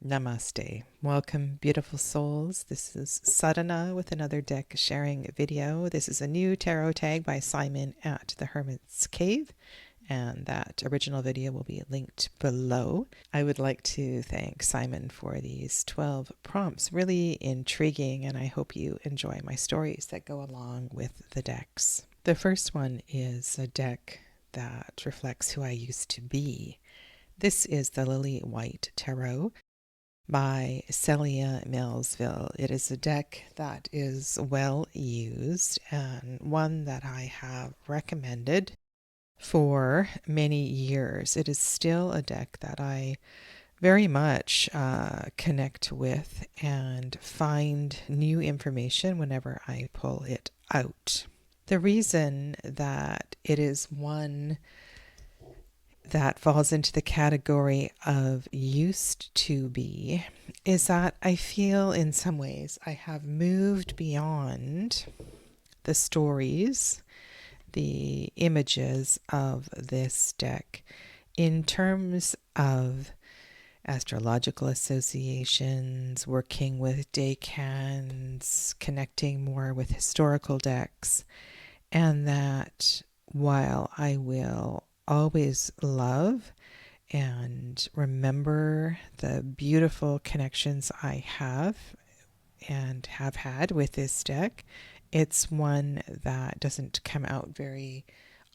Namaste. Welcome, beautiful souls. This is Sadhana with another deck sharing video. This is a new tarot tag by Simon at the Hermit's Cave, and that original video will be linked below. I would like to thank Simon for these 12 prompts. Really intriguing, and I hope you enjoy my stories that go along with the decks. The first one is a deck that reflects who I used to be. This is the Lily White Tarot by Celia Millsville. It is a deck that is well used and one that I have recommended for many years. It is still a deck that I very much connect with and find new information whenever I pull it out. The reason that it is one that falls into the category of used to be is that I feel in some ways I have moved beyond the stories, the images of this deck in terms of astrological associations, working with decans, connecting more with historical decks, and that while I will always love and remember the beautiful connections I have and have had with this deck, it's one that doesn't come out very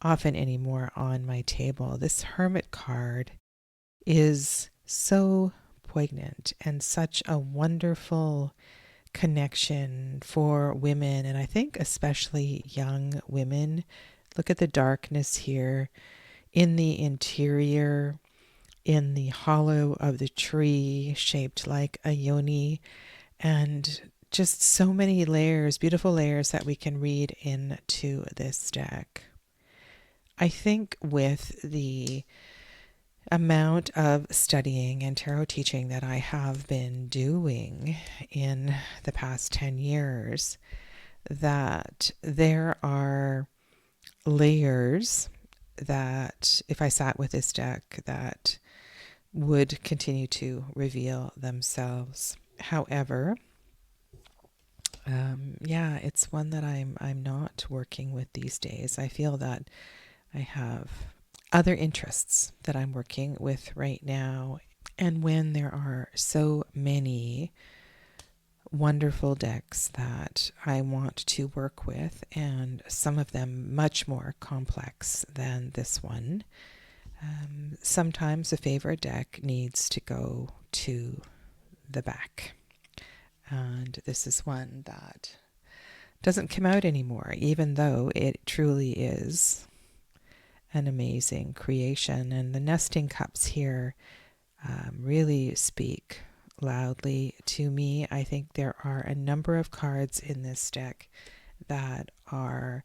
often anymore on my table. This Hermit card is so poignant and such a wonderful connection for women, and I think especially young women. Look at the darkness here in the interior, in the hollow of the tree shaped like a yoni, and just so many layers, beautiful layers that we can read into this deck. I think with the amount of studying and tarot teaching that I have been doing in the past 10 years, that there are layers that if I sat with this deck that would continue to reveal themselves. However, it's one that I'm not working with these days. I feel that I have other interests that I'm working with right now, and when there are so many wonderful decks that I want to work with, and some of them much more complex than this one, sometimes a favorite deck needs to go to the back. And this is one that doesn't come out anymore, even though it truly is an amazing creation. And the nesting cups here really speak loudly to me. I think there are a number of cards in this deck that are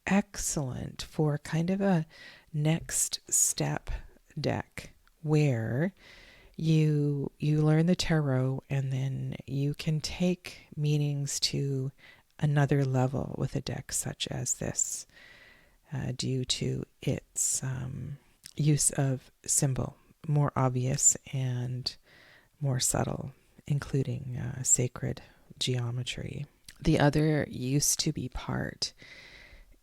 excellent for kind of a next step deck where you learn the tarot and then you can take meanings to another level with a deck such as this, due to its use of symbol, more obvious and more subtle, including sacred geometry. The other used to be part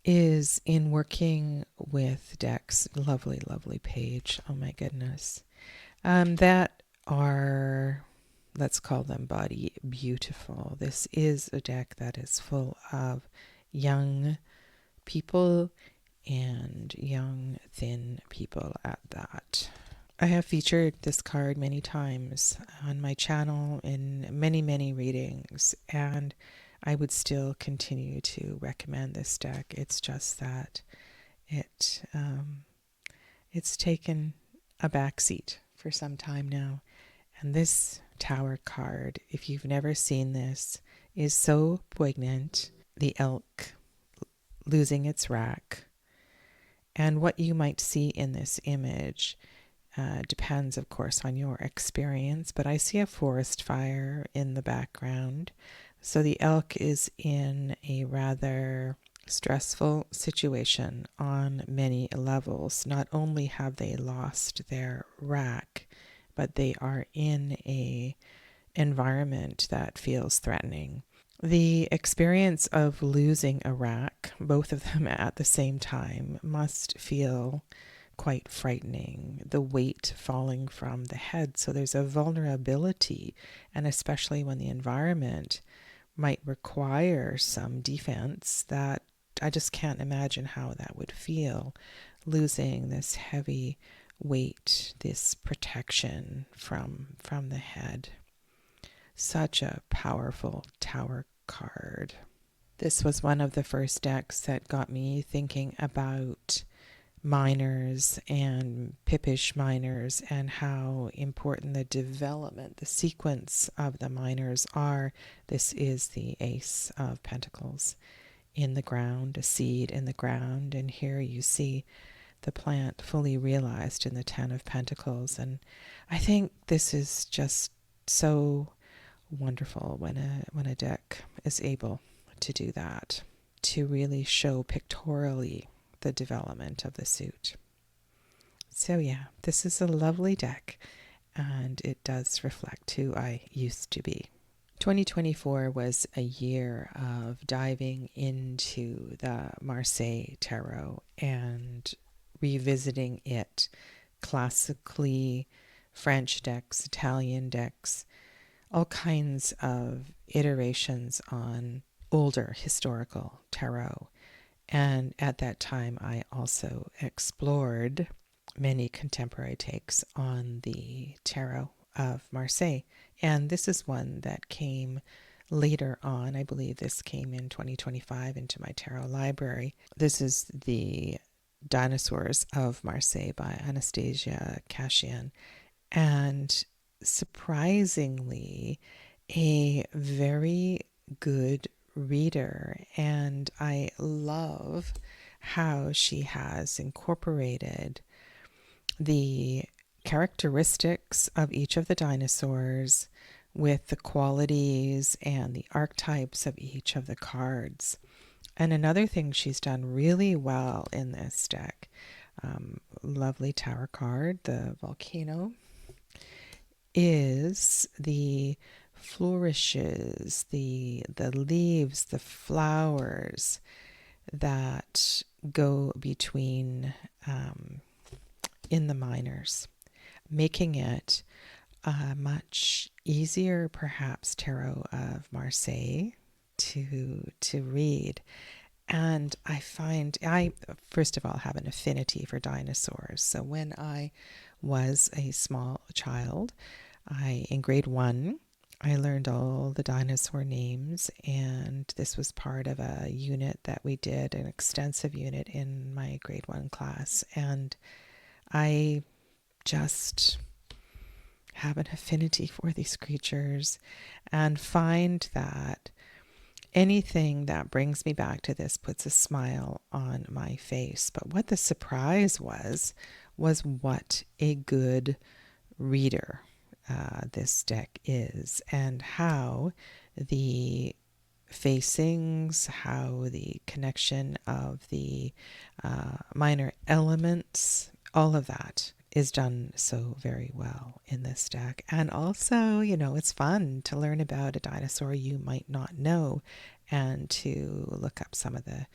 is in working with decks. Lovely, lovely page. Oh my goodness. That are, let's call them body beautiful. This is a deck that is full of young people and young, thin people at that. I have featured this card many times on my channel in many, many readings, and I would still continue to recommend this deck. It's just that it's taken a backseat for some time now. And this Tower card, if you've never seen this, is so poignant. The elk losing its rack. And what you might see in this image depends, of course, on your experience, but I see a forest fire in the background. So the elk is in a rather stressful situation on many levels. Not only have they lost their rack, but they are in a environment that feels threatening. The experience of losing a rack, both of them at the same time, must feel quite frightening. The weight falling from the head. So there's a vulnerability, and especially when the environment might require some defense, that I just can't imagine how that would feel, losing this heavy weight, this protection from the head. Such a powerful tower card. This was one of the first decks that got me thinking about minors and pippish minors and how important the development, the sequence of the minors are. This is the Ace of Pentacles in the ground, a seed in the ground, and here you see the plant fully realized in the Ten of Pentacles. And I think this is just so wonderful when a deck is able to do that, to really show pictorially the development of the suit. So yeah, this is a lovely deck, and it does reflect who I used to be. 2024 was a year of diving into the Marseille Tarot and revisiting it classically, French decks, Italian decks, all kinds of iterations on older historical tarot. And at that time, I also explored many contemporary takes on the Tarot of Marseille. And this is one that came later on. I believe this came in 2025 into my tarot library. This is the Dinosaurs of Marseille by Anastasia Kashian. And surprisingly, a very good reader, and I love how she has incorporated the characteristics of each of the dinosaurs with the qualities and the archetypes of each of the cards. And another thing she's done really well in this deck, lovely tower card, the volcano, is the flourishes, the leaves, the flowers that go between in the minors, making it a much easier, perhaps, Tarot of Marseille to read. And I find, I first of all have an affinity for dinosaurs. So when I was a small child, in grade 1, I learned all the dinosaur names, and this was part of a unit that we did, an extensive unit in my grade 1 class. And I just have an affinity for these creatures and find that anything that brings me back to this puts a smile on my face. But what the surprise was what a good reader this deck is, and how the facings, how the connection of the minor elements, all of that is done so very well in this deck. And also, it's fun to learn about a dinosaur you might not know and to look up some of the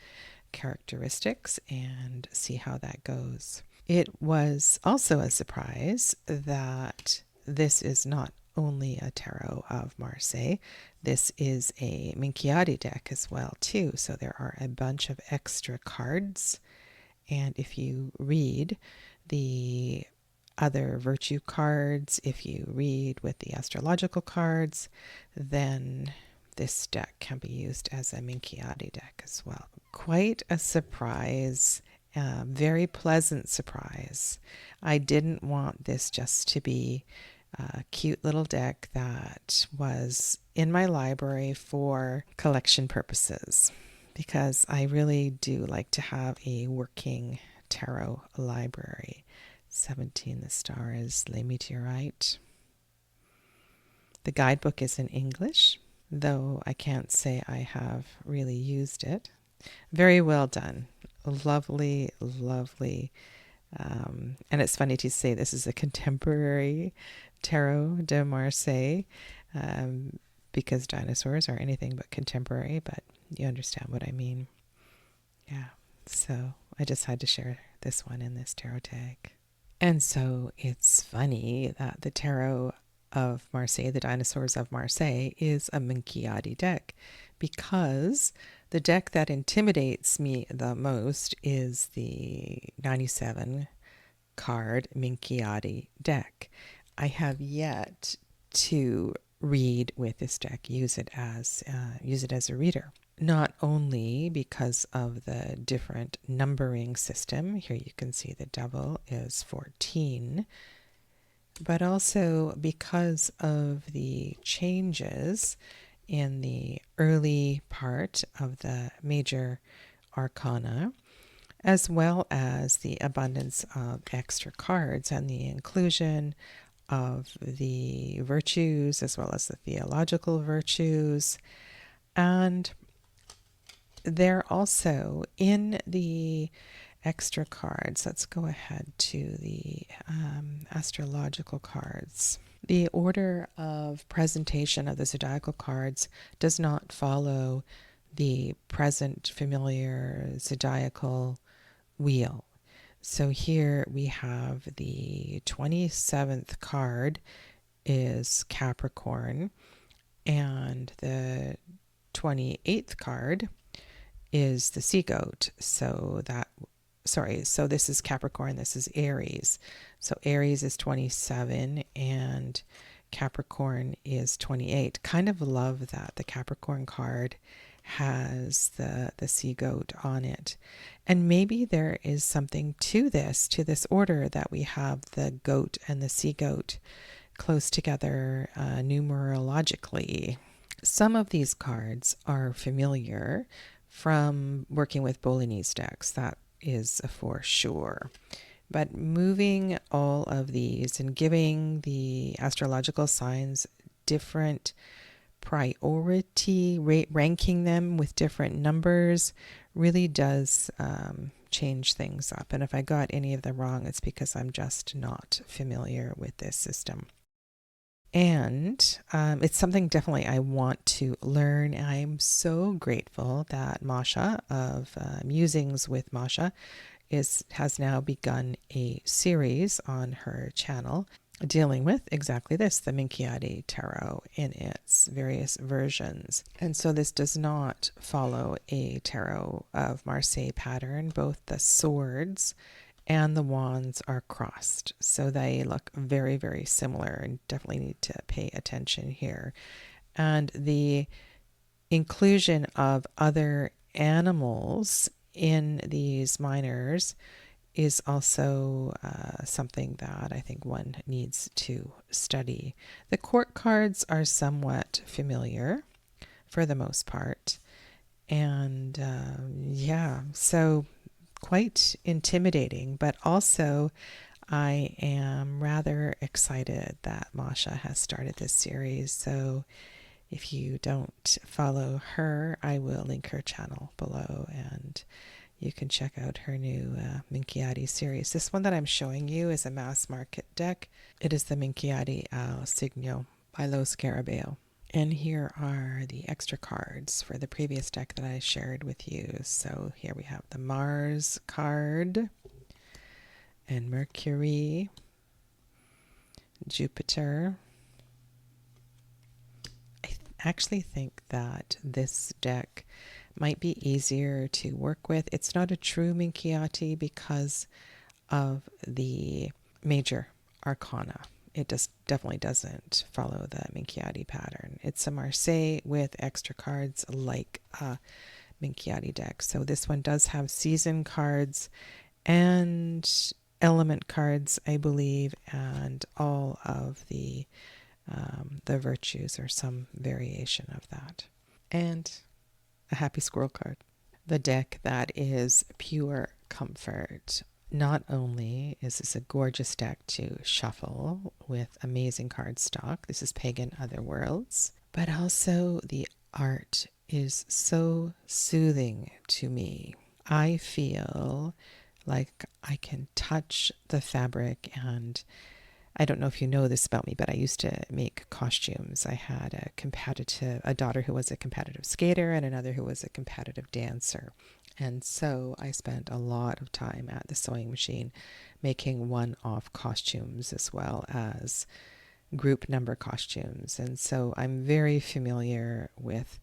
characteristics and see how that goes. It was also a surprise that this is not only a Tarot of Marseille, this is a Minchiati deck as well too. So there are a bunch of extra cards, and if you read the other virtue cards, if you read with the astrological cards, then this deck can be used as a Minchiati deck as well. Quite a surprise, very pleasant surprise. I didn't want this just to be a cute little deck that was in my library for collection purposes, because I really do like to have a working tarot library. 17, the star is Les Meteorites. The guidebook is in English, though I can't say I have really used it. Very well done. Lovely, lovely. And it's funny to say this is a contemporary Tarot de Marseille, because dinosaurs are anything but contemporary, but you understand what I mean. Yeah, so I just had to share this one in this tarot tag. And so it's funny that the Tarot of Marseille, the Dinosaurs of Marseille, is a Minchiati deck, because the deck that intimidates me the most is the 97 card Minchiati deck. I have yet to read with this deck, use it as a reader. Not only because of the different numbering system, here you can see the devil is 14, but also because of the changes in the early part of the major arcana, as well as the abundance of extra cards and the inclusion of the virtues as well as the theological virtues. And they're also in the extra cards. Let's go ahead to the astrological cards. The order of presentation of the zodiacal cards does not follow the present familiar zodiacal wheel. So here we have the 27th card is Capricorn, and the 28th card is the sea goat. So this is Capricorn, this is Aries. So Aries is 27 and Capricorn is 28. Kind of love that the Capricorn card has the sea goat on it. And maybe there is something to this order, that we have the goat and the sea goat close together numerologically. Some of these cards are familiar from working with Bolognese decks, that is for sure. But moving all of these and giving the astrological signs different priority, ranking them with different numbers, really does change things up. And if I got any of them wrong, it's because I'm just not familiar with this system. And it's something definitely I want to learn. I'm so grateful that Masha of Musings with Masha has now begun a series on her channel dealing with exactly this, the Minchiati Tarot in its various versions. And so this does not follow a Tarot of Marseille pattern. Both the swords and the wands are crossed, so they look very, very similar, and definitely need to pay attention here. And the inclusion of other animals in these minors is also something that I think one needs to study. The court cards are somewhat familiar for the most part, and yeah, so quite intimidating, but also I am rather excited that Masha has started this series. So if you don't follow her, I will link her channel below, and you can check out her new Minchiati series. This one that I'm showing you is a mass market deck. It is the Minchiati al Signo by Lo Scarabeo. And here are the extra cards for the previous deck that I shared with you. So here we have the Mars card, and Mercury, Jupiter. I actually think that this deck might be easier to work with. It's not a true Minchiati because of the major arcana. It definitely doesn't follow the Minchiati pattern. It's a Marseille with extra cards like a Minchiati deck. So this one does have season cards and element cards, I believe, and all of the virtues, or some variation of that. And a happy squirrel card. The deck that is pure comfort. Not only is this a gorgeous deck to shuffle with amazing cardstock, this is Pagan Otherworlds, but also the art is so soothing to me. I feel like I can touch the fabric and I don't know if you know this about me, but I used to make costumes. I had a daughter who was a competitive skater and another who was a competitive dancer. And so I spent a lot of time at the sewing machine making one-off costumes as well as group number costumes. And so I'm very familiar with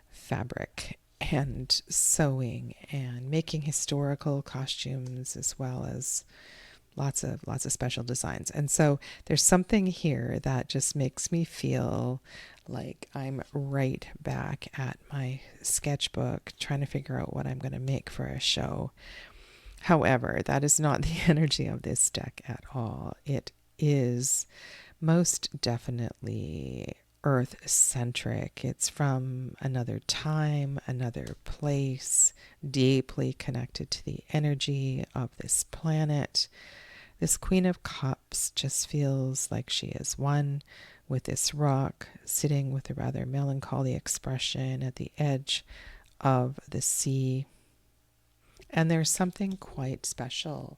fabric and sewing and making historical costumes as well as lots of special designs. And so there's something here that just makes me feel like I'm right back at my sketchbook trying to figure out what I'm going to make for a show. However, that is not the energy of this deck at all. It is most definitely earth-centric. It's from another time, another place, deeply connected to the energy of this planet. This Queen of Cups just feels like she is one with this rock, sitting with a rather melancholy expression at the edge of the sea. And there's something quite special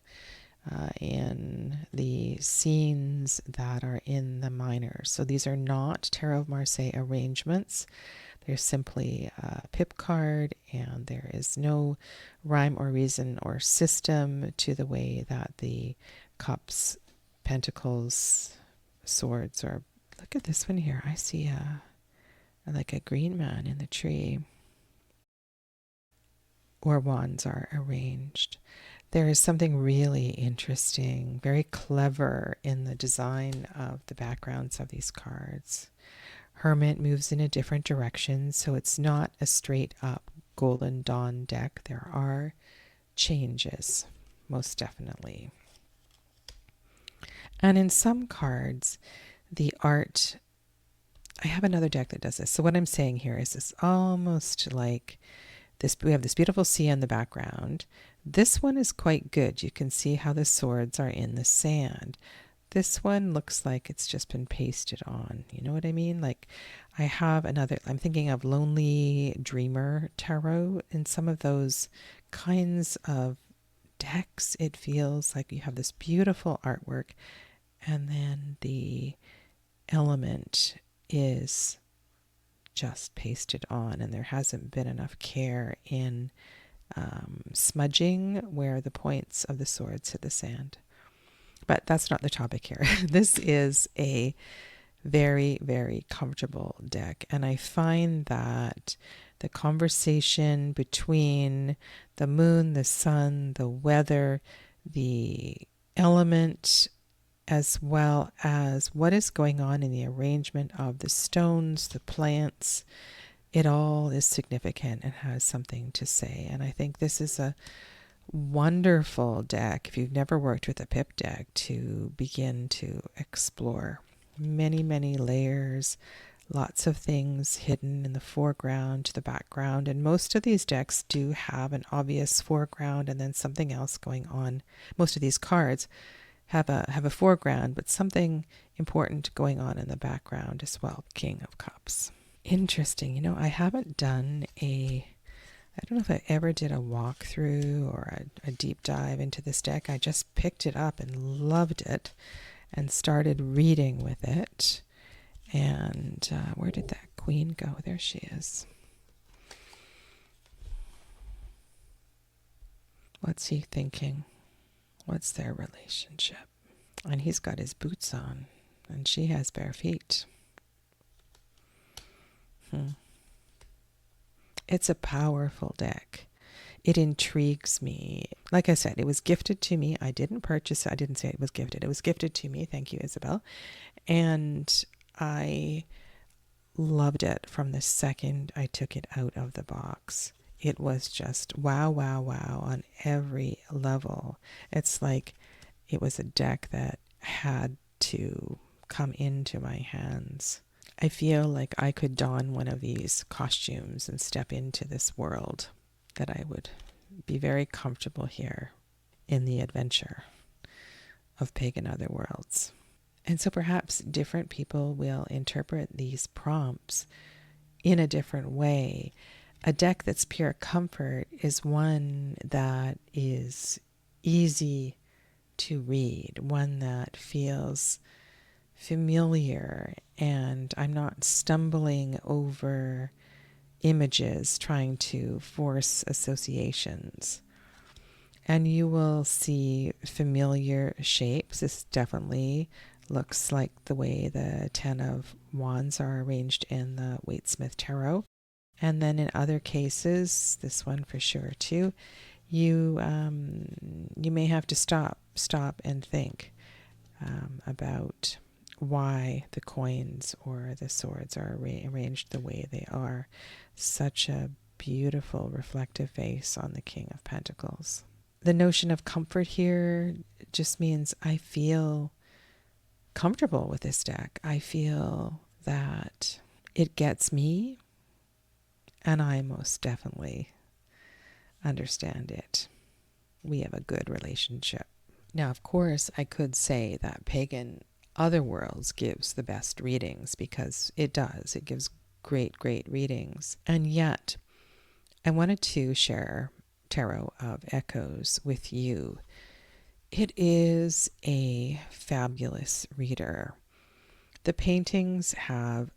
in the scenes that are in the minor. So these are not Tarot of Marseille arrangements. They're simply a pip card, and there is no rhyme or reason or system to the way that the cups, pentacles, swords are. Look at this one here. I see like a green man in the tree. Or wands are arranged. There is something really interesting, very clever in the design of the backgrounds of these cards. Hermit moves in a different direction, so it's not a straight up Golden Dawn deck. There are changes, most definitely. And in some cards, the art, I have another deck that does this. So what I'm saying here is this almost like this, we have this beautiful sea in the background. This one is quite good. You can see how the swords are in the sand. This one looks like it's just been pasted on. You know what I mean? Like I have another, I'm thinking of Lonely Dreamer Tarot. In some of those kinds of decks, it feels like you have this beautiful artwork and then the element is just pasted on, and there hasn't been enough care in smudging where the points of the swords hit the sand. But that's not the topic here. This is a very, very comfortable deck, and I find that the conversation between the moon, the sun, the weather, the element, as well as what is going on in the arrangement of the stones, the plants, it all is significant and has something to say. And I think this is a wonderful deck, if you've never worked with a pip deck, to begin to explore. Many, many layers, lots of things hidden in the foreground to the background. And most of these decks do have an obvious foreground and then something else going on. Most of these cards have a foreground, but something important going on in the background as well. King of Cups. Interesting. You know, I haven't done I don't know if I ever did a walkthrough or a deep dive into this deck. I just picked it up and loved it and started reading with it. And where did that queen go? There she is. What's he thinking? What's their relationship? And he's got his boots on, and she has bare feet. It's a powerful deck. It intrigues me. Like I said, it was gifted to me. I didn't purchase it. I didn't say it was gifted. It was gifted to me. Thank you, Isabel. And I loved it from the second I took it out of the box. It was just wow, wow, wow on every level. It's like it was a deck that had to come into my hands. I feel like I could don one of these costumes and step into this world, that I would be very comfortable here in the adventure of pagan otherworlds. And so perhaps different people will interpret these prompts in a different way. A deck that's pure comfort is one that is easy to read, one that feels familiar, and I'm not stumbling over images trying to force associations. And you will see familiar shapes. This definitely looks like the way the Ten of Wands are arranged in the Waite-Smith Tarot. And then in other cases, this one for sure too, you may have to stop and think about why the coins or the swords are arranged the way they are. Such a beautiful reflective face on the King of Pentacles. The notion of comfort here just means I feel comfortable with this deck. I feel that it gets me, and I most definitely understand it. We have a good relationship. Now, of course, I could say that Pagan Other Worlds gives the best readings, because it does. It gives great readings. And yet, I wanted to share Tarot of Echoes with you. It is a fabulous reader. The paintings have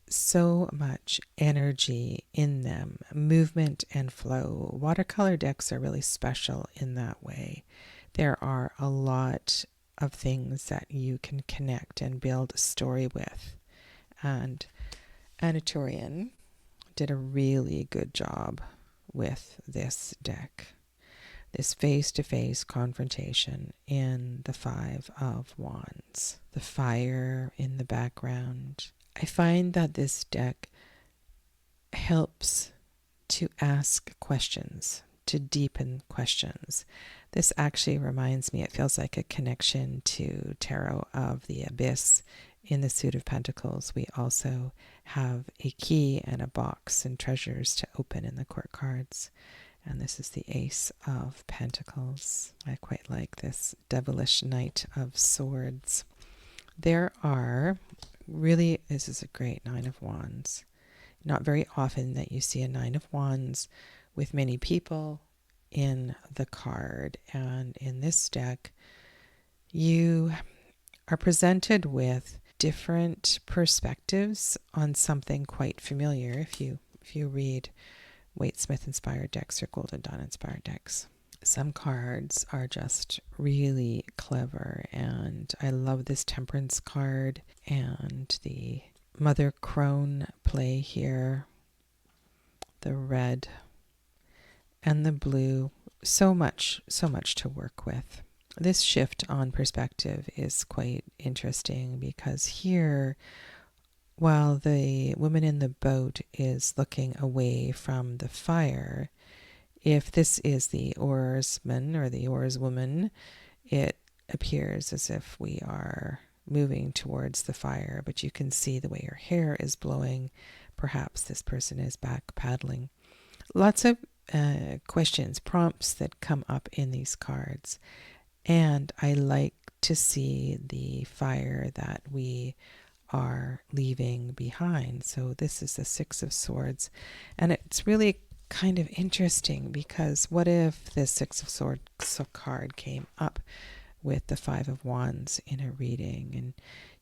so much energy in them, movement and flow. Watercolor decks are really special in that way. There are a lot of things that you can connect and build a story with. And Anatolian did a really good job with this deck. This face-to-face confrontation in the Five of Wands. The fire in the background. I find that this deck helps to ask questions, to deepen questions. This actually reminds me, it feels like a connection to Tarot of the Abyss. In the Suit of Pentacles, we also have a key and a box and treasures to open in the court cards. And this is the Ace of Pentacles. I quite like this devilish Knight of Swords. There are really, this is a great Nine of Wands. Not very often that you see a Nine of Wands with many people in the card. And in this deck, you are presented with different perspectives on something quite familiar if you read Waite-Smith inspired decks or Golden Dawn inspired decks. Some cards are just really clever, and I love this Temperance card and the Mother Crone play here, the red and the blue. So much to work with. This shift on perspective is quite interesting, because here, while the woman in the boat is looking away from the fire, if this is the oarsman or the oarswoman, it appears as if we are moving towards the fire, but you can see the way her hair is blowing. Perhaps this person is back paddling. Lots of questions, prompts that come up in these cards. And I like to see the fire that we are leaving behind. So this is the Six of Swords. And it's really kind of interesting, because what if the Six of Swords card came up with the Five of Wands in a reading, and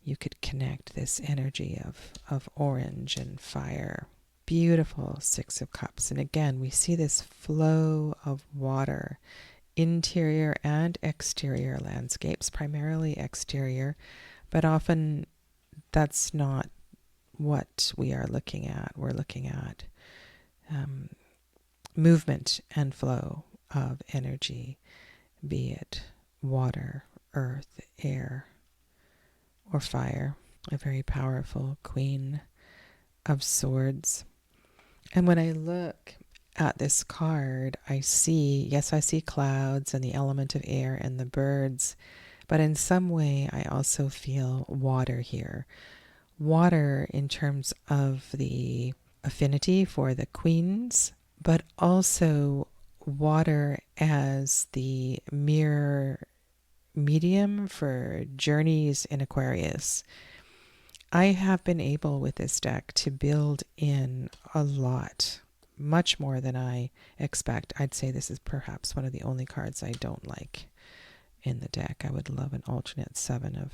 you could connect this energy of orange and fire. Beautiful Six of Cups. And again, we see this flow of water, interior and exterior landscapes, primarily exterior, but often that's not what we are looking at. We're looking at movement and flow of energy, be it water, earth, air, or fire. A very powerful Queen of Swords. And when I look at this card, I see clouds and the element of air and the birds, but in some way I also feel water here. Water in terms of the affinity for the queens, but also water as the mirror medium for journeys in Aquarius. I have been able with this deck to build in a lot, much more than I expect. I'd say this is perhaps one of the only cards I don't like in the deck. I would love an alternate Seven of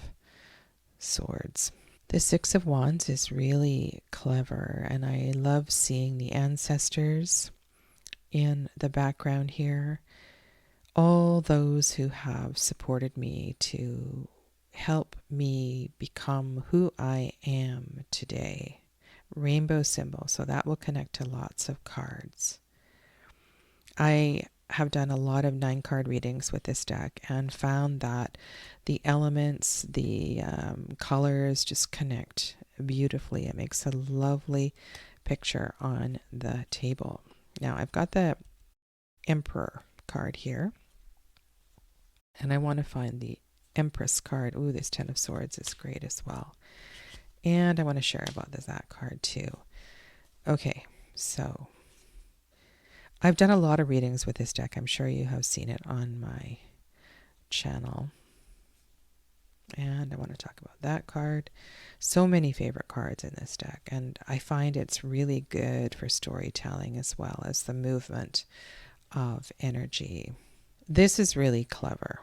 Swords. The Six of Wands is really clever, and I love seeing the ancestors in the background here. All those who have supported me to help me become who I am today. Rainbow symbol, so that will connect to lots of cards. I have done a lot of 9-card readings with this deck and found that the elements, the colors just connect beautifully. It makes a lovely picture on the table. Now I've got the Emperor card here, and I want to find the Empress card. Ooh, this Ten of Swords is great as well. And I want to share about that card too. Okay, so I've done a lot of readings with this deck. I'm sure you have seen it on my channel. And I want to talk about that card. So many favorite cards in this deck, and I find it's really good for storytelling as well as the movement of energy. This is really clever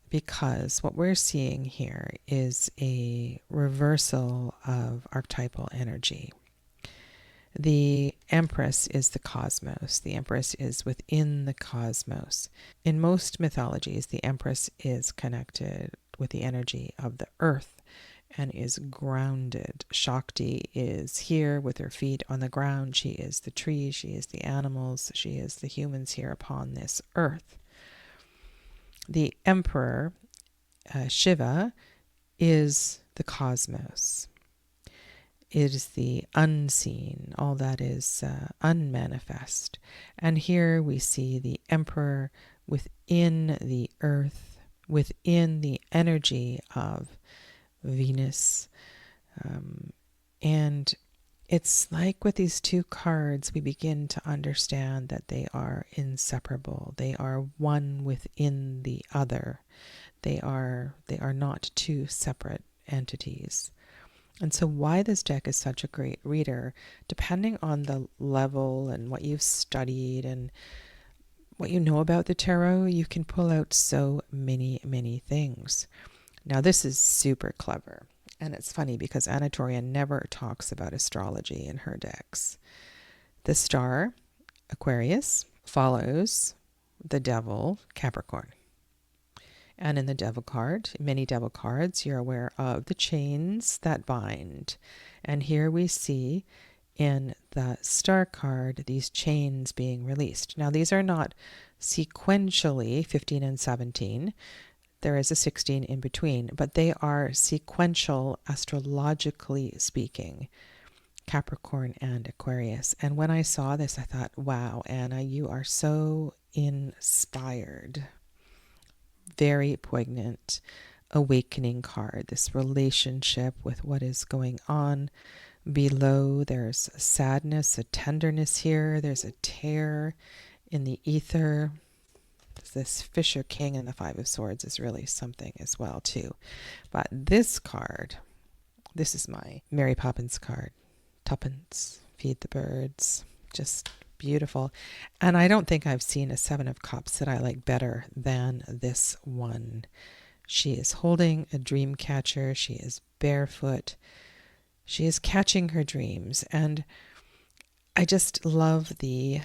because what we're seeing here is a reversal of archetypal energy. The Empress is the cosmos. The Empress is within the cosmos. In most mythologies, the Empress is connected with the energy of the earth and is grounded. Shakti is here with her feet on the ground. She is the trees. She is the animals. She is the humans here upon this earth. The Emperor, Shiva, is the cosmos. It is the unseen, all that is unmanifest. And here we see the Emperor within the earth, within the energy of Venus. And it's like with these two cards, we begin to understand that they are inseparable. They are one within the other. They are not two separate entities. And so why this deck is such a great reader, depending on the level and what you've studied and what you know about the tarot, you can pull out so many, many things. Now this is super clever. And it's funny because Anatolia never talks about astrology in her decks. The star, Aquarius, follows the devil, Capricorn. And in the devil card, many devil cards, you're aware of the chains that bind. And here we see in the star card these chains being released. Now these are not sequentially 15 and 17. There is a 16 in between, but they are sequential astrologically speaking, Capricorn and Aquarius. And when I saw this, I thought, wow, Anna, you are so inspired. Very poignant awakening card. This relationship with what is going on below. There's a sadness, a tenderness here. There's a tear in the ether. This Fisher King and the Five of Swords is really something as well too. But this card, this is my Mary Poppins card. Tuppence, feed the birds. Just beautiful. And I don't think I've seen a Seven of Cups that I like better than this one. She is holding a dream catcher. She is barefoot. She is catching her dreams. And I just love the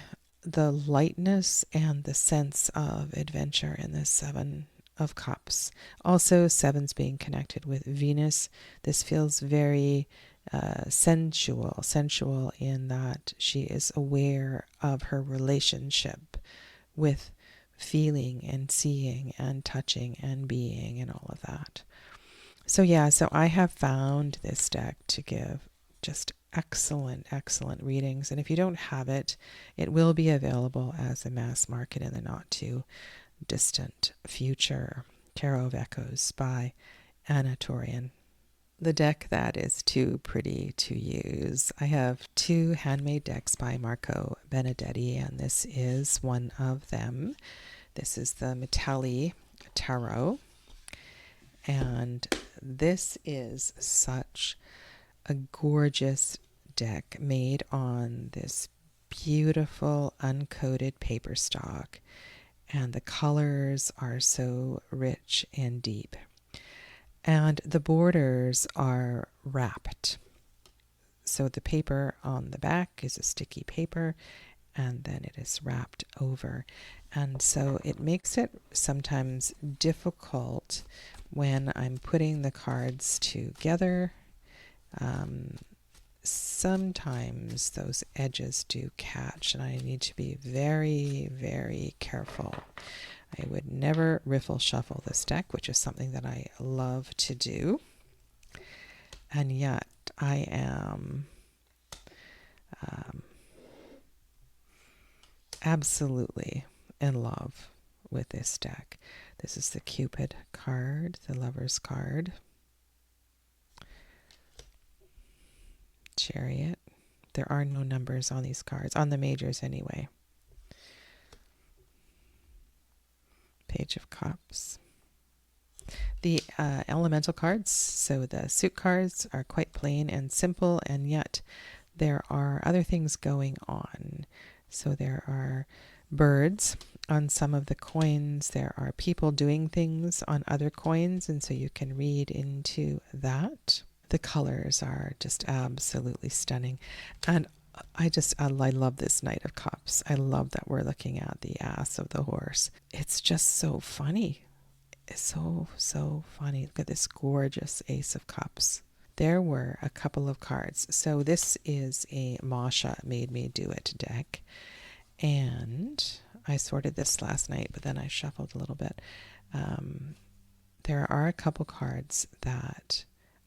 lightness and the sense of adventure in this Seven of Cups. Also, sevens being connected with Venus. This feels very sensual in that she is aware of her relationship with feeling and seeing and touching and being and all of that. So yeah, so I have found this deck to give just excellent readings, and if you don't have it, it will be available as a mass market in the not too distant future. Tarot of Echoes by Anatolian. The deck that is too pretty to use. I have two handmade decks by Marco Benedetti, and this is one of them. This is the Metalli Tarot, and this is such a gorgeous deck made on this beautiful uncoated paper stock, and the colors are so rich and deep. And the borders are wrapped. So the paper on the back is a sticky paper, and then it is wrapped over. And so it makes it sometimes difficult when I'm putting the cards together. Sometimes those edges do catch, and I need to be very, very careful. I would never riffle shuffle this deck, which is something that I love to do. And yet I am absolutely in love with this deck. This is the Cupid card, the Lover's card, Chariot. There are no numbers on these cards, on the majors anyway. Page of Cups. The elemental cards, so the suit cards, are quite plain and simple, and yet there are other things going on. So there are birds on some of the coins. There are people doing things on other coins, and so you can read into that. The colors are just absolutely stunning. And I love this Knight of Cups. I love that we're looking at the ass of the horse. It's just so funny. It's so funny. Look at this gorgeous Ace of Cups. There were a couple of cards. So this is a Masha Made Me Do It deck. And I sorted this last night, but then I shuffled a little bit. There are a couple cards that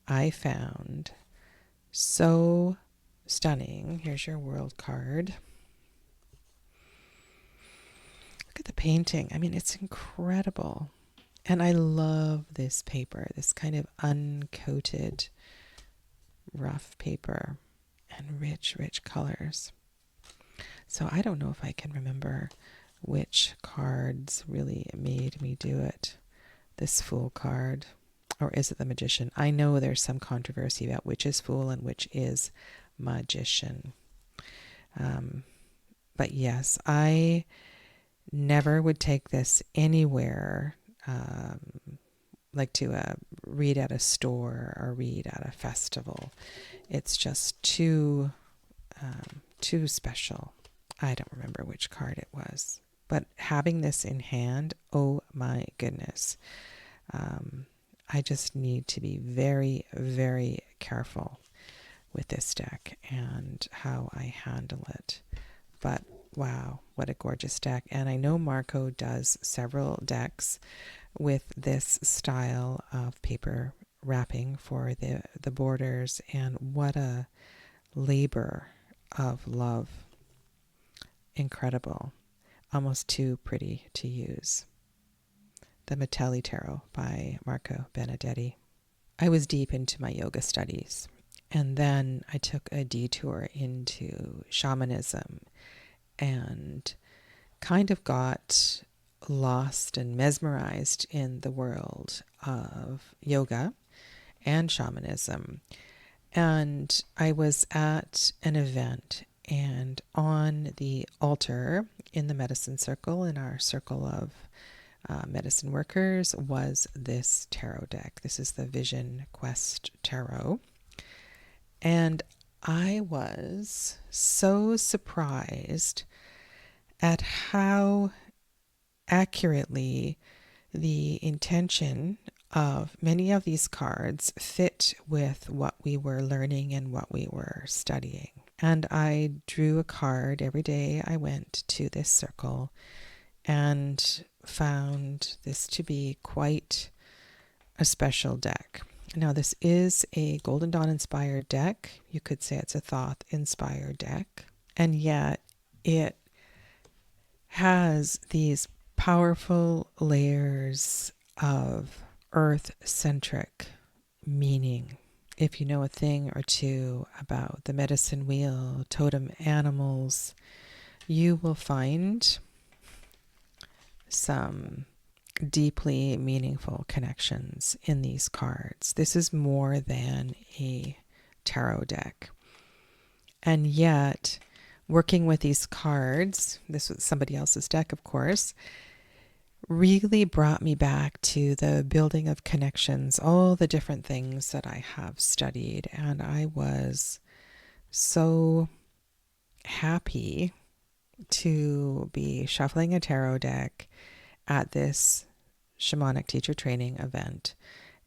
I found so stunning. Here's your World card. Look at the painting. I mean, it's incredible. And I love this paper, this kind of uncoated rough paper, and rich, rich colors. So I don't know if I can remember which cards really made me do it. This Fool card, or is it the Magician? I know there's some controversy about which is Fool and which is Magician. But yes, I never would take this anywhere, like to read at a store or read at a festival. It's just too special. I don't remember which card it was, but having this in hand, oh my goodness. I just need to be very, very careful with this deck and how I handle it. But wow, what a gorgeous deck. And I know Marco does several decks with this style of paper wrapping for the borders, and what a labor of love. Incredible. Almost too pretty to use. The Metelli Tarot by Marco Benedetti. I was deep into my yoga studies, and then I took a detour into shamanism and kind of got lost and mesmerized in the world of yoga and shamanism. And I was at an event, and on the altar in the medicine circle, in our circle of medicine workers, was this tarot deck. This is the Vision Quest Tarot. And I was so surprised at how accurately the intention of many of these cards fit with what we were learning and what we were studying. And I drew a card every day I went to this circle, and found this to be quite a special deck. Now, this is a Golden Dawn inspired deck. You could say it's a Thoth inspired deck. And yet it has these powerful layers of earth-centric meaning. If you know a thing or two about the medicine wheel, totem animals, you will find some deeply meaningful connections in these cards. This is more than a tarot deck. And yet, working with these cards, this was somebody else's deck, of course, really brought me back to the building of connections, all the different things that I have studied. And I was so happy to be shuffling a tarot deck at this shamanic teacher training event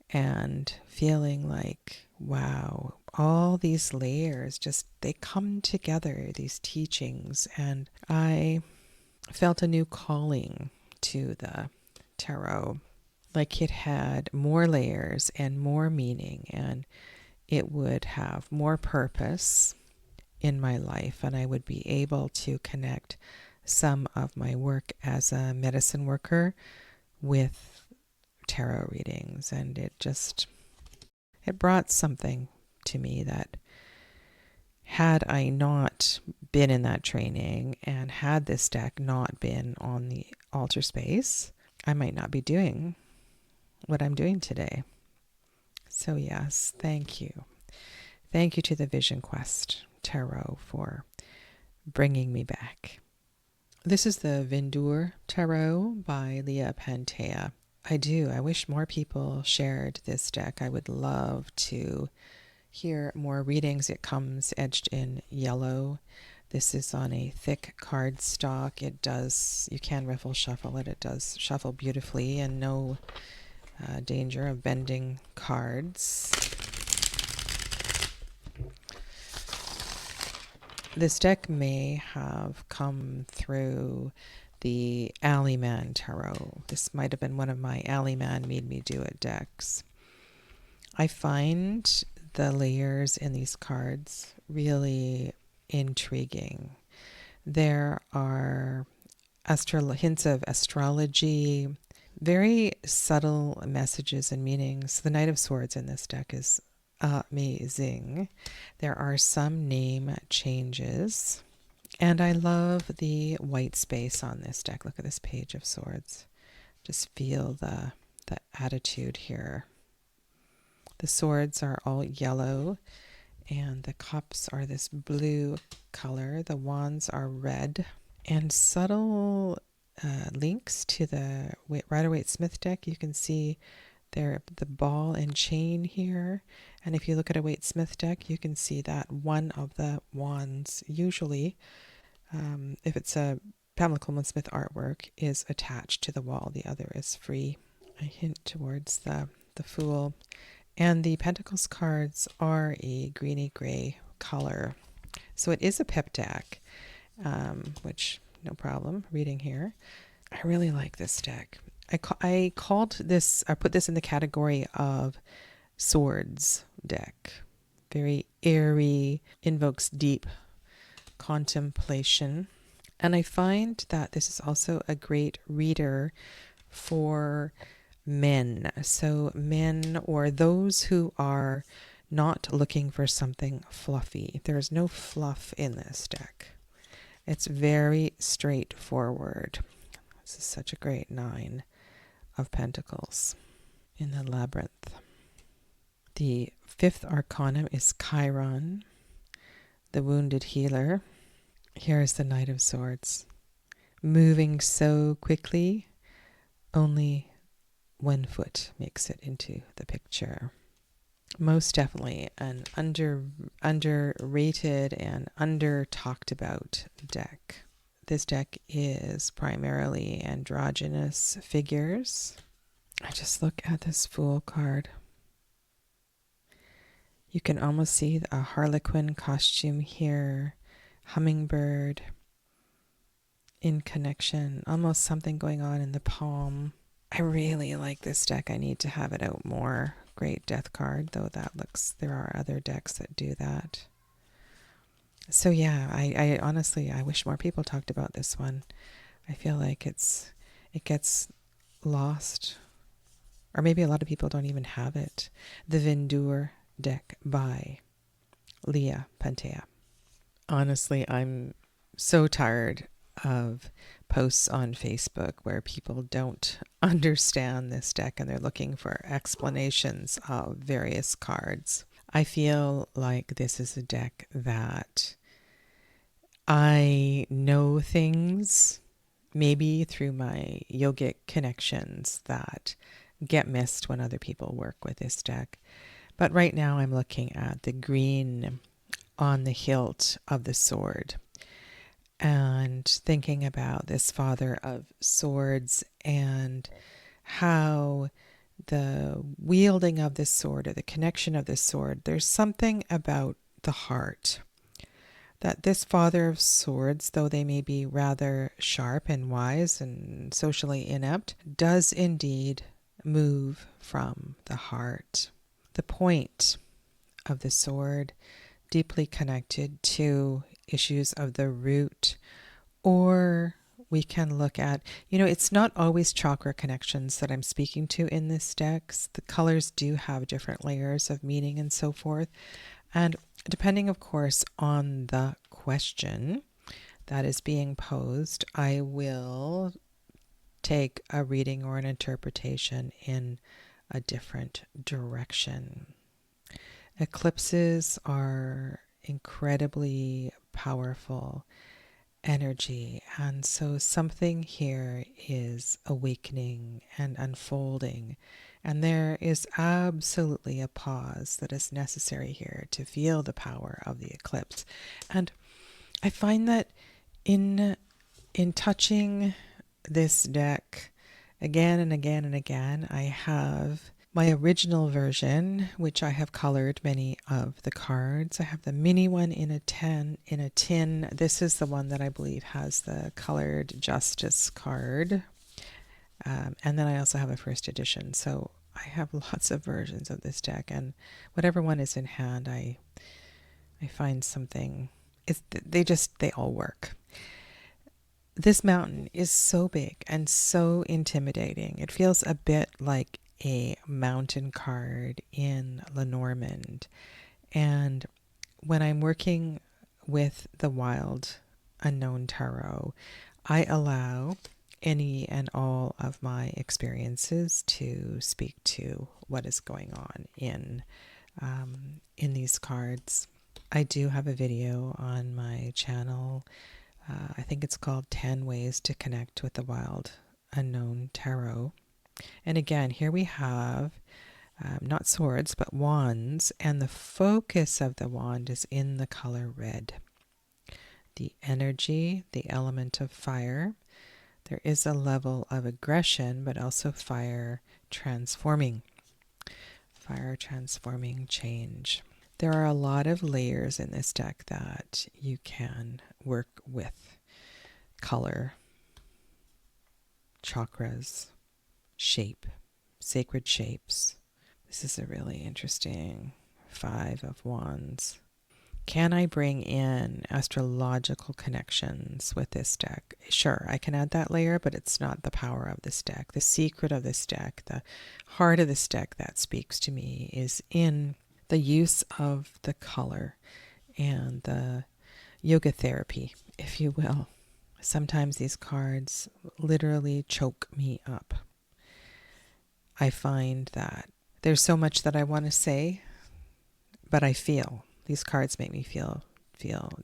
and feeling like, wow, all these layers just, they come together, these teachings. And I felt a new calling to the tarot, like it had more layers and more meaning, and it would have more purpose in my life, and I would be able to connect some of my work as a medicine worker with tarot readings. And it brought something to me that, had I not been in that training and had this deck not been on the altar space, I might not be doing what I'm doing today. So yes, thank you. Thank you to the Vision Quest Tarot for bringing me back. This is the Vindur Tarot by Leah Pantea. I wish more people shared this deck. I would love to hear more readings. It comes edged in yellow. This is on a thick cardstock. You can riffle shuffle it. It does shuffle beautifully, and no danger of bending cards. This deck may have come through the Alleyman Tarot. This might have been one of my Alleyman Made Me Do It decks. I find the layers in these cards really intriguing. There are hints of astrology, very subtle messages and meanings. The Knight of Swords in this deck is amazing. There are some name changes, and I love the white space on this deck. Look at this Page of Swords. Just feel the attitude here. The swords are all yellow, and the cups are this blue color. The wands are red, and subtle links to the Rider-Waite-Smith deck. You can see there the ball and chain here, and if you look at a Waite-Smith deck, you can see that one of the wands, usually if it's a Pamela Coleman Smith artwork, is attached to the wall. The other is free. I hint towards the Fool. And the Pentacles cards are a greeny gray color. So it is a pep deck, which no problem reading here. I really like this deck. I put this in the category of swords deck. Very airy, invokes deep contemplation. And I find that this is also a great reader for men. So men, or those who are not looking for something fluffy. There is no fluff in this deck. It's very straightforward. This is such a great Nine of Pentacles in the Labyrinth. The fifth arcanum is Chiron, the wounded healer. Here is the Knight of Swords, moving so quickly, only one foot makes it into the picture. Most definitely an underrated and under talked about deck. This deck is primarily androgynous figures. I just look at this Fool card. You can almost see a harlequin costume here, hummingbird in connection, almost something going on in the palm. I really like this deck. I need to have it out more. Great death card, though there are other decks that do that. So yeah, I honestly, I wish more people talked about this one. I feel like it gets lost, or maybe a lot of people don't even have it. The Vindur deck by Leah Pantea. Honestly, I'm so tired of posts on Facebook where people don't understand this deck and they're looking for explanations of various cards. I feel like this is a deck that I know things maybe through my yogic connections that get missed when other people work with this deck. But right now I'm looking at the green on the hilt of the sword and thinking about this Father of Swords and how the wielding of this sword, or the connection of this sword, there's something about the heart. That this Father of Swords, though they may be rather sharp and wise and socially inept, does indeed move from the heart. The point of the sword, deeply connected to issues of the root, or we can look at, it's not always chakra connections that I'm speaking to in this deck. The colors do have different layers of meaning and so forth. And depending, of course, on the question that is being posed, I will take a reading or an interpretation in a different direction. Eclipses are incredibly powerful energy, and so something here is awakening and unfolding, and there is absolutely a pause that is necessary here to feel the power of the eclipse. And I find that in touching this deck again and again and again, I have my original version, which I have colored many of the cards. I have the mini one in a tin. This is the one that I believe has the colored Justice card. And then I also have a first edition. So I have lots of versions of this deck, and whatever one is in hand, I find something. They all work. This mountain is so big and so intimidating. It feels a bit like a mountain card in Lenormand. And when I'm working with the Wild Unknown Tarot, I allow any and all of my experiences to speak to what is going on in these cards. I do have a video on my channel. I think it's called 10 Ways to Connect with the Wild Unknown Tarot. And again, here we have not swords, but wands, and the focus of the wand is in the color red. The energy, the element of fire. There is a level of aggression, but also fire transforming change. There are a lot of layers in this deck that you can work with. Color, chakras, shape, sacred shapes. This is a really interesting 5 of Wands. Can I bring in astrological connections with this deck? Sure, I can add that layer, but it's not the power of this deck. The secret of this deck, the heart of this deck that speaks to me is in the use of the color and the yoga therapy, if you will. Sometimes these cards literally choke me up. I find that there's so much that I want to say, but I feel. These cards make me feel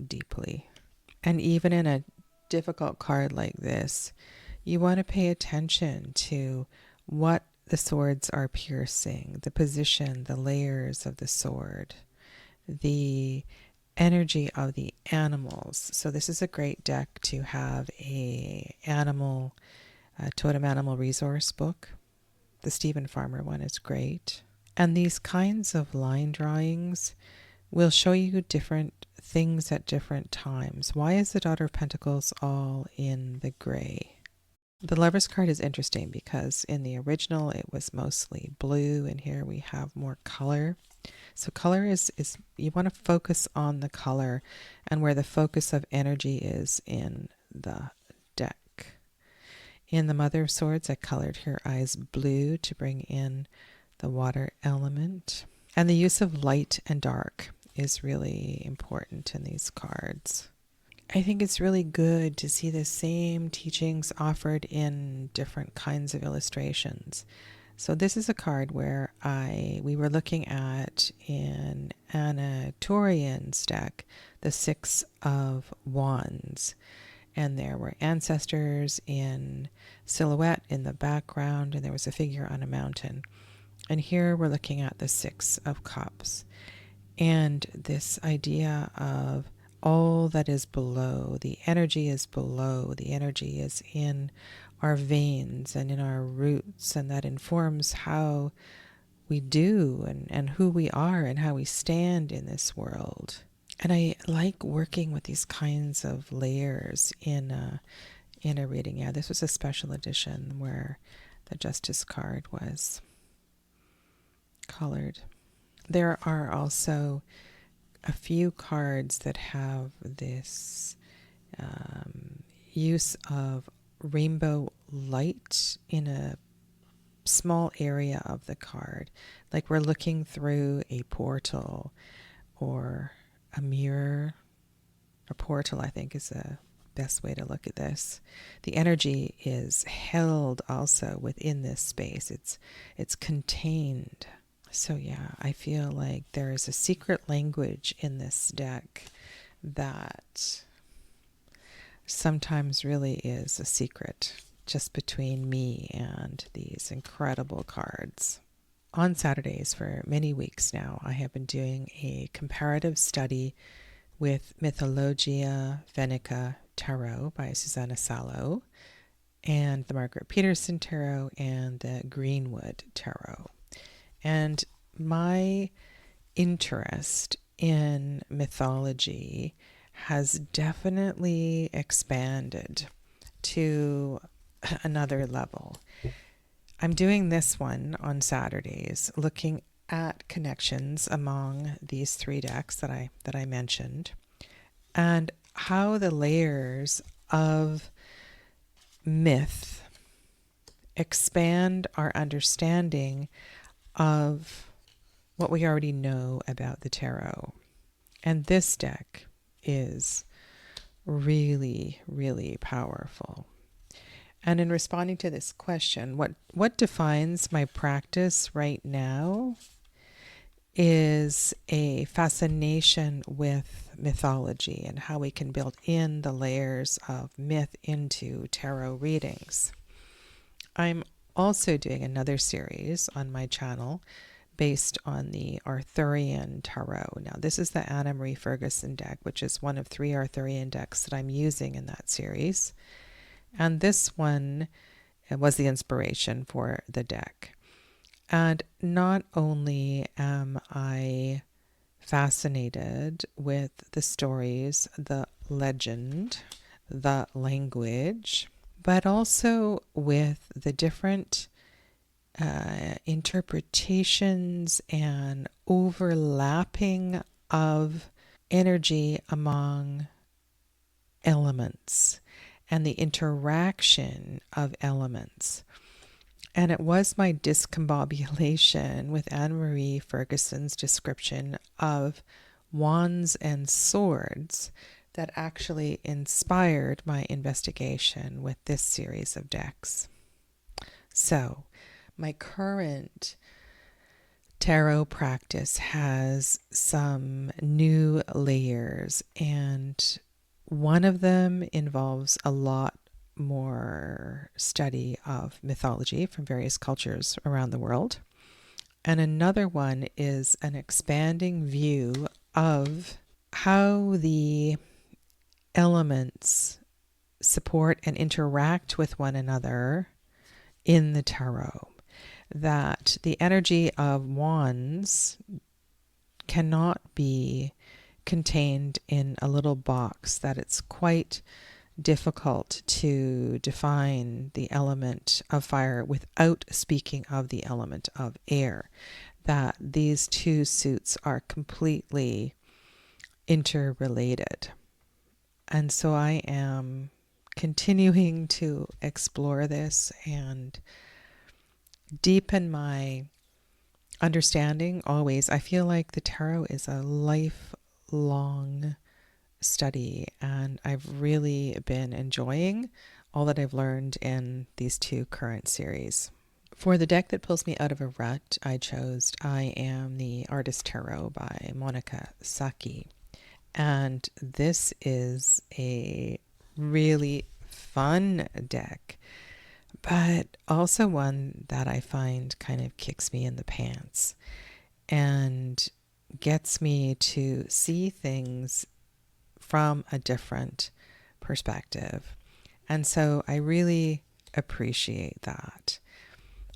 deeply. And even in a difficult card like this, you want to pay attention to what the swords are piercing, the position, the layers of the sword, the energy of the animals. So this is a great deck to have a totem animal resource book. The Stephen Farmer one is great. And these kinds of line drawings will show you different things at different times. Why is the Daughter of Pentacles all in the gray? The Lover's card is interesting because in the original it was mostly blue, and here we have more color. So color is you want to focus on the color and where the focus of energy is in the deck. In the Mother of Swords, I colored her eyes blue to bring in the water element. And the use of light and dark is really important in these cards. I think it's really good to see the same teachings offered in different kinds of illustrations. So this is a card where we were looking at in Anna Torian's deck, the 6 of Wands. and there were ancestors in silhouette in the background, and there was a figure on a mountain. And here we're looking at the Six of Cups, and this idea of all that is below. The energy is below. The energy is in our veins and in our roots, and that informs how we do and who we are and how we stand in this world. And I like working with these kinds of layers in a reading. Yeah, this was a special edition where the Justice card was colored. There are also a few cards that have this use of rainbow light in a small area of the card, like we're looking through a portal or a mirror. A portal, I think, is a best way to look at this. The energy is held also within this space. It's contained. So yeah, I feel like there is a secret language in this deck that sometimes really is a secret just between me and these incredible cards. On Saturdays for many weeks now, I have been doing a comparative study with Mythologia Venica Tarot by Susanna Salo, and the Margaret Peterson Tarot, and the Greenwood Tarot. And my interest in mythology has definitely expanded to another level. I'm doing this one on Saturdays, looking at connections among these three decks that I mentioned, and how the layers of myth expand our understanding of what we already know about the tarot. And this deck is really, really powerful. And in responding to this question, what defines my practice right now is a fascination with mythology and how we can build in the layers of myth into tarot readings. I'm also doing another series on my channel based on the Arthurian Tarot. Now, this is the Anna Marie Ferguson deck, which is one of 3 Arthurian decks that I'm using in that series. And this one was the inspiration for the deck. And not only am I fascinated with the stories, the legend, the language, but also with the different interpretations and overlapping of energy among elements and the interaction of elements. And it was my discombobulation with Anne Marie Ferguson's description of wands and swords that actually inspired my investigation with this series of decks. So, my current tarot practice has some new layers, and one of them involves a lot more study of mythology from various cultures around the world. And another one is an expanding view of how the elements support and interact with one another in the tarot. That the energy of wands cannot be contained in a little box, that it's quite difficult to define the element of fire without speaking of the element of air, that these two suits are completely interrelated. And so I am continuing to explore this and deepen my understanding always. I feel like the tarot is a lifelong study, and I've really been enjoying all that I've learned in these two current series. For the deck that pulls me out of a rut, I chose I Am the Artist Tarot by Monica Saki. And this is a really fun deck, but also one that I find kind of kicks me in the pants and gets me to see things from a different perspective. And so I really appreciate that.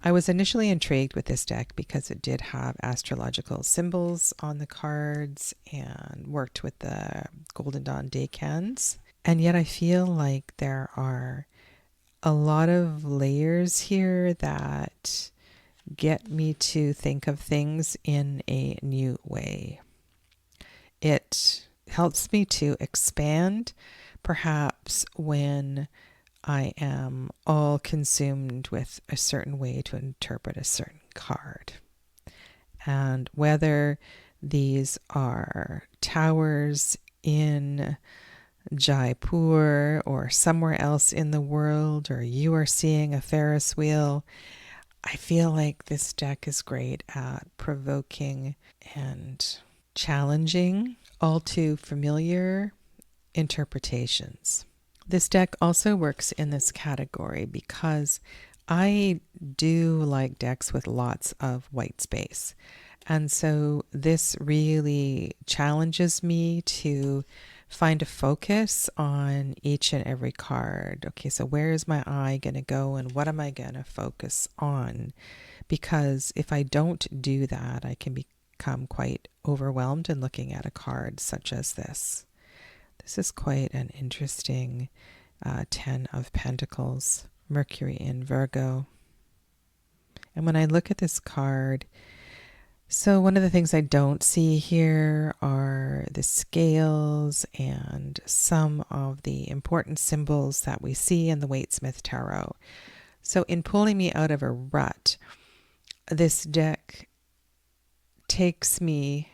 I was initially intrigued with this deck because it did have astrological symbols on the cards and worked with the Golden Dawn decans. And yet I feel like there are a lot of layers here that get me to think of things in a new way. It helps me to expand, perhaps when I am all consumed with a certain way to interpret a certain card. And whether these are towers in Jaipur or somewhere else in the world, or you are seeing a Ferris wheel, I feel like this deck is great at provoking and challenging all too familiar interpretations. This deck also works in this category because I do like decks with lots of white space. And so this really challenges me to find a focus on each and every card. Okay, so where is my eye going to go and what am I going to focus on? Because if I don't do that, I can become quite overwhelmed in looking at a card such as this. This is quite an interesting 10 of Pentacles, Mercury in Virgo. And when I look at this card, so one of the things I don't see here are the scales and some of the important symbols that we see in the Waite-Smith Tarot. So in pulling me out of a rut, this deck takes me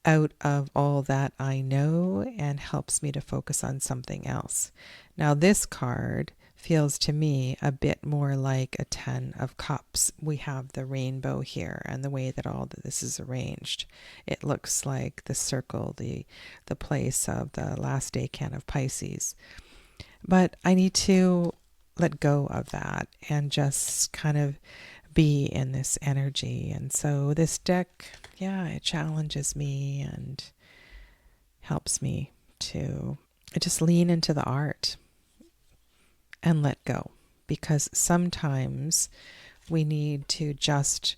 out of all that I know and helps me to focus on something else. Now this card feels to me a bit more like a 10 of Cups. We have the rainbow here and the way that all of this is arranged. It looks like the circle, the place of the last decan of Pisces. But I need to let go of that and just kind of be in this energy. And so this deck, it challenges me and helps me to just lean into the art and let go, because sometimes we need to just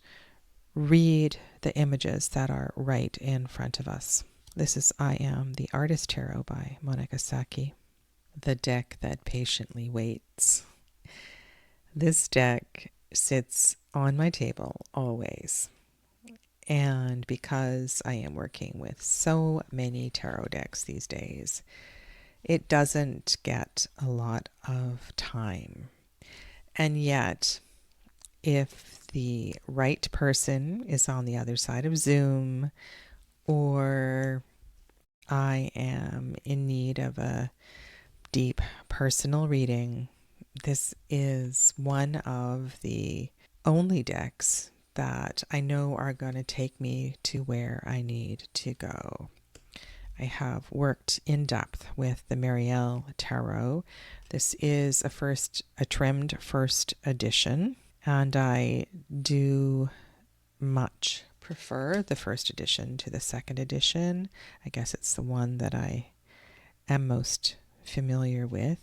read the images that are right in front of us. This is I Am the Artist Tarot by Monica Sacchi, the deck that patiently waits. This deck sits on my table always. And because I am working with so many tarot decks these days, it doesn't get a lot of time. And yet, if the right person is on the other side of Zoom, or I am in need of a deep personal reading, this is one of the only decks that I know are going to take me to where I need to go. I have worked in depth with the Marielle Tarot. This is a trimmed first edition, and I do much prefer the first edition to the second edition. I guess it's the one that I am most familiar with.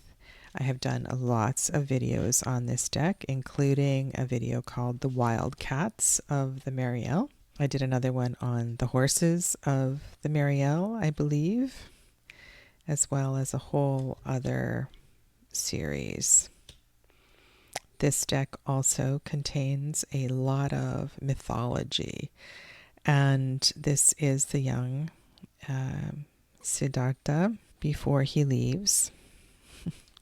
I have done lots of videos on this deck, including a video called The Wildcats of the Marielle. I did another one on the horses of the Marielle, I believe, as well as a whole other series. This deck also contains a lot of mythology, and this is the young Siddhartha before he leaves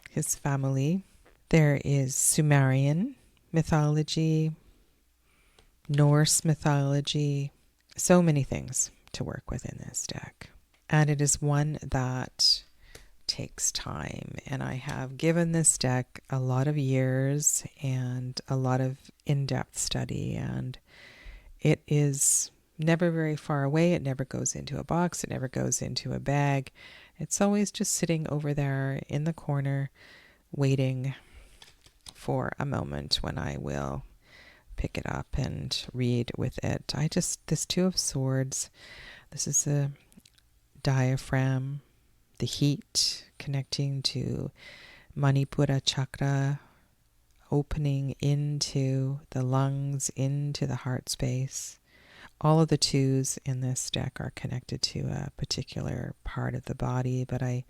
his family. There is Sumerian mythology, Norse mythology, so many things to work with in this deck. And it is one that takes time. And I have given this deck a lot of years and a lot of in-depth study. And it is never very far away. It never goes into a box. It never goes into a bag. It's always just sitting over there in the corner, waiting for a moment when I will pick it up and read with it. This Two of Swords, this is a diaphragm, the heat connecting to Manipura chakra, opening into the lungs, into the heart space. All of the twos in this deck are connected to a particular part of the body, but I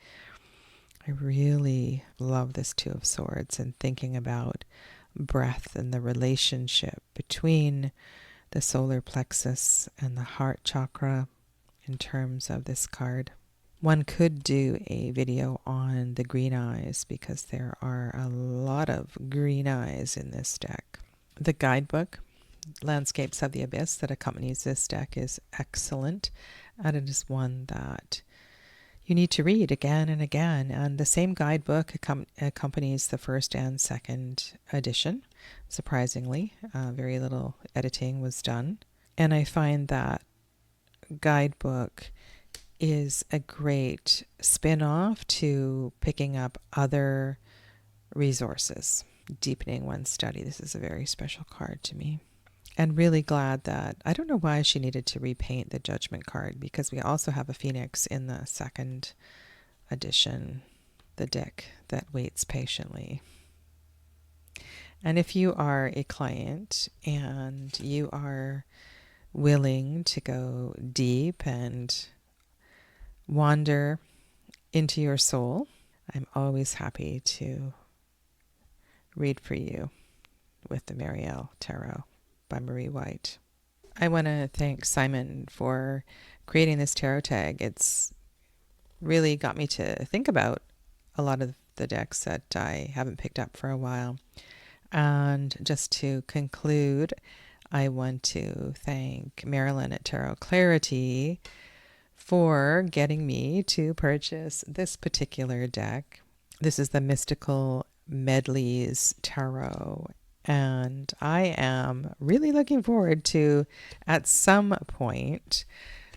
really love this Two of Swords and thinking about breath and the relationship between the solar plexus and the heart chakra in terms of this card. One could do a video on the green eyes because there are a lot of green eyes in this deck. The guidebook, Landscapes of the Abyss, that accompanies this deck is excellent, and it is one that you need to read again and again. And the same guidebook accompanies the first and second edition. Surprisingly, very little editing was done. And I find that guidebook is a great spin-off to picking up other resources, deepening one's study. This is a very special card to me. And really glad that, I don't know why she needed to repaint the Judgment card, because we also have a Phoenix in the second edition, the deck that waits patiently. And if you are a client and you are willing to go deep and wander into your soul, I'm always happy to read for you with the Marielle Tarot by Marie White. I want to thank Simon for creating this tarot tag. It's really got me to think about a lot of the decks that I haven't picked up for a while. And just to conclude, I want to thank Marilyn at Tarot Clarity for getting me to purchase this particular deck. This is the Mystical Medleys Tarot, and I am really looking forward to, at some point,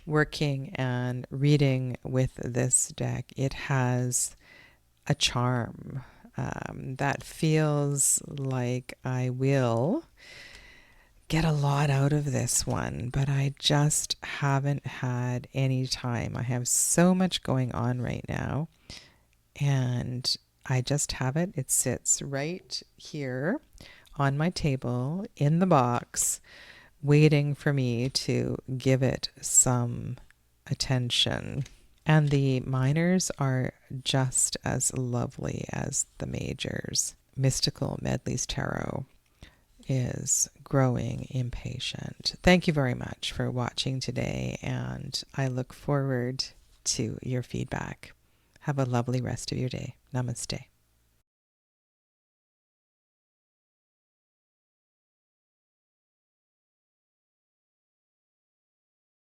working and reading with this deck. It has a charm that feels like I will get a lot out of this one, but I just haven't had any time. I have so much going on right now, and I just have it. It sits right here on my table in the box, waiting for me to give it some attention. And the minors are just as lovely as the majors. Mystical Medleys Tarot is growing impatient. Thank you very much for watching today, and I look forward to your feedback. Have a lovely rest of your day. Namaste.